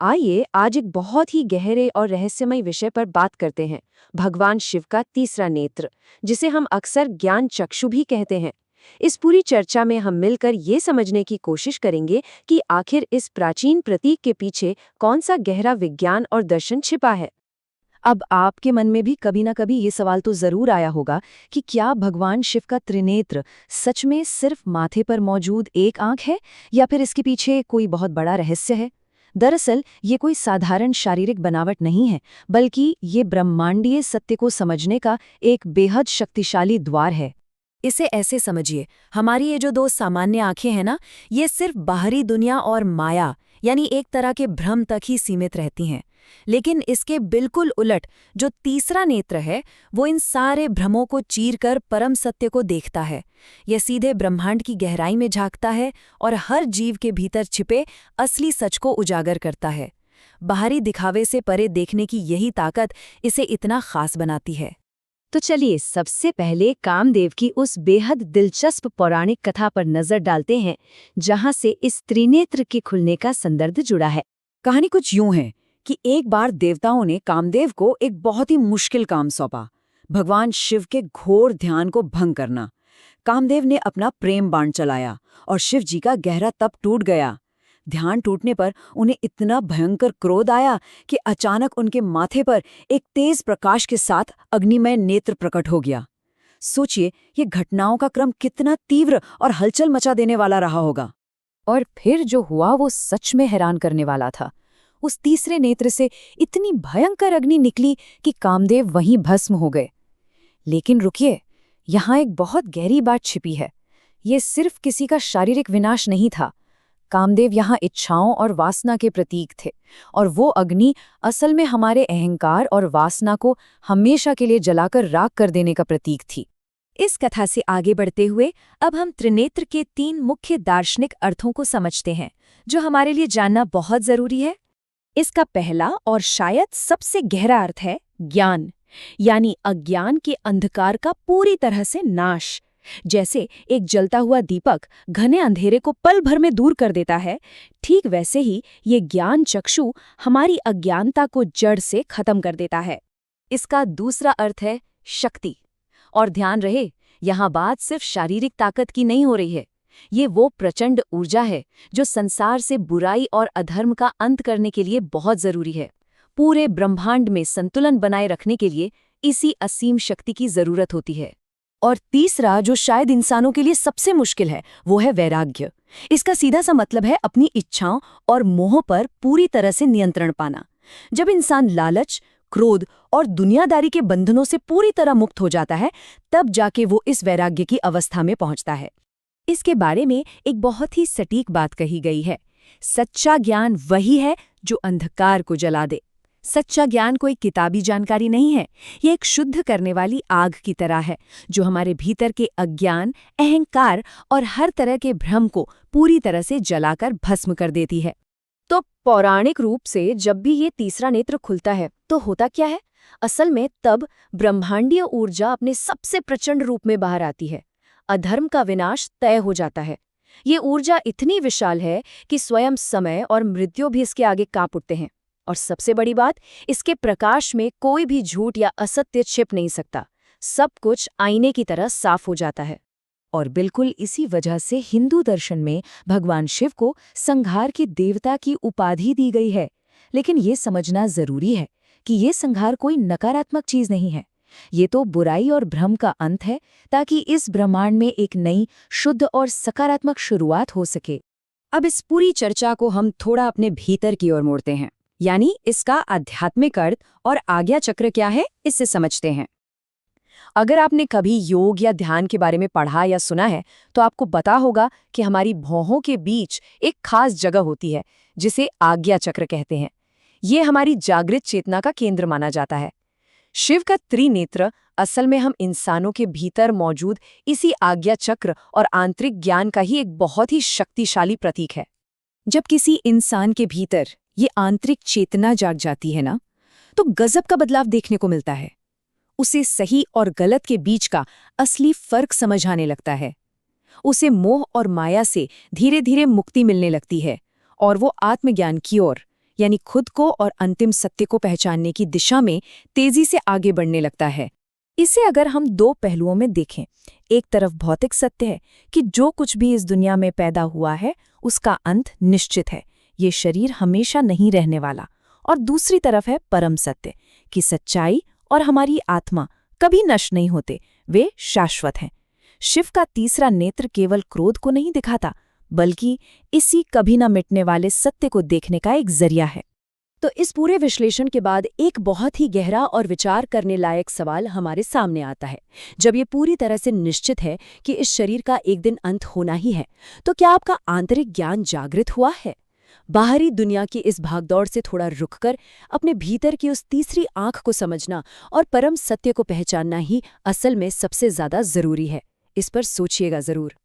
आइए आज एक बहुत ही गहरे और रहस्यमय विषय पर बात करते हैं। भगवान शिव का तीसरा नेत्र, जिसे हम अक्सर ज्ञान चक्षु भी कहते हैं। इस पूरी चर्चा में हम मिलकर ये समझने की कोशिश करेंगे कि आखिर इस प्राचीन प्रतीक के पीछे कौन सा गहरा विज्ञान और दर्शन छिपा है। अब आपके मन में भी कभी ना कभी ये सवाल तो जरूर आया होगा कि क्या भगवान शिव का त्रिनेत्र सच में सिर्फ माथे पर मौजूद एक आंख है, या फिर इसके पीछे कोई बहुत बड़ा रहस्य है। दरअसल ये कोई साधारण शारीरिक बनावट नहीं है, बल्कि ये ब्रह्मांडीय सत्य को समझने का एक बेहद शक्तिशाली द्वार है। इसे ऐसे समझिए, हमारी ये जो दो सामान्य आंखें हैं ना, ये सिर्फ बाहरी दुनिया और माया यानी एक तरह के भ्रम तक ही सीमित रहती हैं। लेकिन इसके बिल्कुल उलट जो तीसरा नेत्र है, वो इन सारे भ्रमों को चीरकर परम सत्य को देखता है। यह सीधे ब्रह्मांड की गहराई में झांकता है और हर जीव के भीतर छिपे असली सच को उजागर करता है। बाहरी दिखावे से परे देखने की यही ताकत इसे इतना खास बनाती है। तो चलिए सबसे पहले कामदेव की उस बेहद दिलचस्प पौराणिक कथा पर नजर डालते हैं, जहां से इस त्रिनेत्र के खुलने का संदर्भ जुड़ा है। कहानी कुछ यूं है कि एक बार देवताओं ने कामदेव को एक बहुत ही मुश्किल काम सौंपा, भगवान शिव के घोर ध्यान को भंग करना। कामदेव ने अपना प्रेम बाण चलाया और शिव जी का गहरा तप टूट गया। ध्यान टूटने पर उन्हें इतना भयंकर क्रोध आया कि अचानक उनके माथे पर एक तेज प्रकाश के साथ अग्निमय नेत्र प्रकट हो गया। सोचिए, ये घटनाओं का क्रम कितना तीव्र और हलचल मचा देने वाला रहा होगा। और फिर जो हुआ वो सच में हैरान करने वाला था। उस तीसरे नेत्र से इतनी भयंकर अग्नि निकली कि कामदेव वहीं भस्म हो गए। लेकिन रुकिए, यहाँ एक बहुत गहरी बात छिपी है। ये सिर्फ किसी का शारीरिक विनाश नहीं था। कामदेव यहाँ इच्छाओं और वासना के प्रतीक थे, और वो अग्नि असल में हमारे अहंकार और वासना को हमेशा के लिए जलाकर राख कर देने का प्रतीक थी। इस कथा से आगे बढ़ते हुए अब हम त्रिनेत्र के 3 मुख्य दार्शनिक अर्थों को समझते हैं, जो हमारे लिए जानना बहुत जरूरी है। इसका पहला और शायद सबसे गहरा अर्थ है ज्ञान, यानी अज्ञान के अंधकार का पूरी तरह से नाश। जैसे एक जलता हुआ दीपक घने अंधेरे को पल भर में दूर कर देता है, ठीक वैसे ही ये ज्ञान चक्षु हमारी अज्ञानता को जड़ से खत्म कर देता है। इसका दूसरा अर्थ है शक्ति। और ध्यान रहे, यहाँ बात सिर्फ शारीरिक ताकत की नहीं हो रही है। ये वो प्रचंड ऊर्जा है जो संसार से बुराई और अधर्म का अंत करने के लिए बहुत जरूरी है। पूरे ब्रह्मांड में संतुलन बनाए रखने के लिए इसी असीम शक्ति की जरूरत होती है। और तीसरा, जो शायद इंसानों के लिए सबसे मुश्किल है, वो है वैराग्य। इसका सीधा सा मतलब है अपनी इच्छाओं और मोह पर पूरी तरह से नियंत्रण पाना। जब इंसान लालच, क्रोध और दुनियादारी के बंधनों से पूरी तरह मुक्त हो जाता है, तब जाके वो इस वैराग्य की अवस्था में पहुंचता है। इसके बारे में एक बहुत ही सटीक बात कही गई है, सच्चा ज्ञान वही है जो अंधकार को जला दे। सच्चा ज्ञान कोई किताबी जानकारी नहीं है, ये एक शुद्ध करने वाली आग की तरह है, जो हमारे भीतर के अज्ञान, अहंकार और हर तरह के भ्रम को पूरी तरह से जलाकर भस्म कर देती है। तो पौराणिक रूप से जब भी ये तीसरा नेत्र खुलता है तो होता क्या है? असल में तब ब्रह्मांडीय ऊर्जा अपने सबसे प्रचंड रूप में बाहर आती है। अधर्म का विनाश तय हो जाता है। ये ऊर्जा इतनी विशाल है कि स्वयं समय और मृत्यु भी इसके आगे कांप उठते हैं। और सबसे बड़ी बात, इसके प्रकाश में कोई भी झूठ या असत्य छिप नहीं सकता। सब कुछ आईने की तरह साफ हो जाता है। और बिल्कुल इसी वजह से हिंदू दर्शन में भगवान शिव को संहार के देवता की उपाधि दी गई है। लेकिन ये समझना जरूरी है कि ये संहार कोई नकारात्मक चीज नहीं है। ये तो बुराई और भ्रम का अंत है, ताकि इस ब्रह्मांड में एक नई, शुद्ध और सकारात्मक शुरुआत हो सके। अब इस पूरी चर्चा को हम थोड़ा अपने भीतर की ओर मोड़ते हैं, यानी इसका आध्यात्मिक अर्थ और आज्ञा चक्र क्या है, इससे समझते हैं। अगर आपने कभी योग या ध्यान के बारे में पढ़ा या सुना है, तो आपको पता होगा कि हमारी भौहों के बीच एक खास जगह होती है, जिसे आज्ञा चक्र कहते हैं। ये हमारी जागृत चेतना का केंद्र माना जाता है। शिव का त्रिनेत्र असल में हम इंसानों के भीतर मौजूद इसी आज्ञा चक्र और आंतरिक ज्ञान का ही एक बहुत ही शक्तिशाली प्रतीक है। जब किसी इंसान के भीतर ये आंतरिक चेतना जाग जाती है ना, तो गजब का बदलाव देखने को मिलता है। उसे सही और गलत के बीच का असली फर्क समझ आने लगता है। उसे मोह और माया से धीरे धीरे मुक्ति मिलने लगती है, और वो आत्मज्ञान की ओर, यानी खुद को और अंतिम सत्य को पहचानने की दिशा में तेजी से आगे बढ़ने लगता है। इसे अगर हम दो पहलुओं में देखें, एक तरफ भौतिक सत्य है कि जो कुछ भी इस दुनिया में पैदा हुआ है उसका अंत निश्चित है, ये शरीर हमेशा नहीं रहने वाला। और दूसरी तरफ है परम सत्य कि सच्चाई और हमारी आत्मा कभी नष्ट नहीं होते, वे शाश्वत हैं। शिव का तीसरा नेत्र केवल क्रोध को नहीं दिखाता, बल्कि इसी कभी न मिटने वाले सत्य को देखने का एक जरिया है। तो इस पूरे विश्लेषण के बाद एक बहुत ही गहरा और विचार करने लायक सवाल हमारे सामने आता है। जब ये पूरी तरह से निश्चित है कि इस शरीर का एक दिन अंत होना ही है, तो क्या आपका आंतरिक ज्ञान जागृत हुआ है? बाहरी दुनिया की इस भागदौड़ से थोड़ा रुककर अपने भीतर की उस तीसरी आंख को समझना और परम सत्य को पहचानना ही असल में सबसे ज्यादा जरूरी है। इस पर सोचिएगा जरूर।